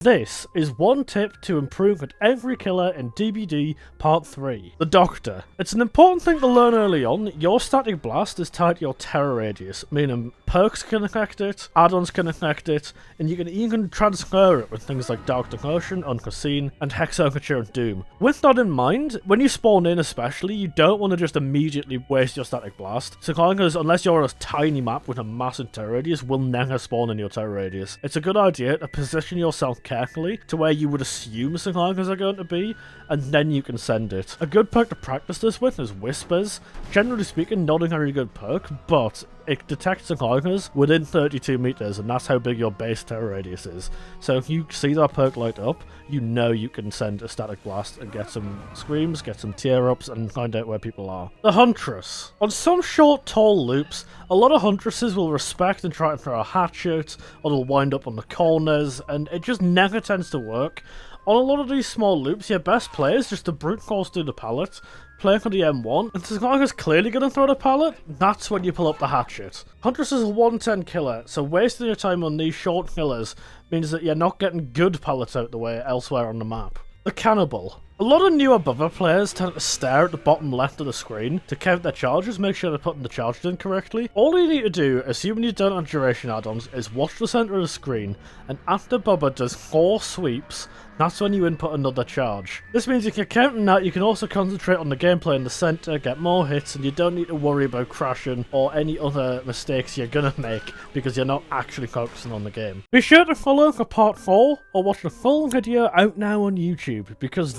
This is one tip to improve at every killer in DBD Part 3, the Doctor. It's an important thing to learn early on. Your static blast is tied to your terror radius, meaning perks can affect it, add-ons can affect it, and you can even transfer it with things like Dark Devotion, Unforeseen, and Hexaculture and Doom. With that in mind, when you spawn in especially, you don't want to just immediately waste your static blast. So unless you're on a tiny map with a massive terror radius, will never spawn in your terror radius. It's a good idea to position yourself carefully to where you would assume Synchronicers are going to be, and then you can send it. A good perk to practice this with is Whispers. Generally speaking, not a very good perk, but it detects Synchronicers within 32 meters, and that's how big your base terror radius is. So if you see that perk light up, you know you can send a static blast and get some screams, get some tear-ups, and find out where people are. The Huntress. On some short, tall loops, a lot of Huntresses will respect and try to throw a hatchet, or they'll wind up on the corners, and it just never tends to work. On a lot of these small loops, your best play is just to brute force through the pallet, play for the M1, and Synchronicus clearly going to throw the pallet, that's when you pull up the hatchet. Huntress is a 110 killer, so wasting your time on these short killers means that you're not getting good pallets out the way elsewhere on the map. The Cannibal. A lot of newer Bubba players tend to stare at the bottom left of the screen to count their charges, make sure they're putting the charges in correctly. All you need to do, assuming you don't have duration add-ons, is watch the center of the screen, and after Bubba does 4 sweeps, that's when you input another charge. This means if you're counting that, you can also concentrate on the gameplay in the center, get more hits, and you don't need to worry about crashing or any other mistakes you're gonna make because you're not actually focusing on the game. Be sure to follow for part 4 or watch the full video out now on YouTube, because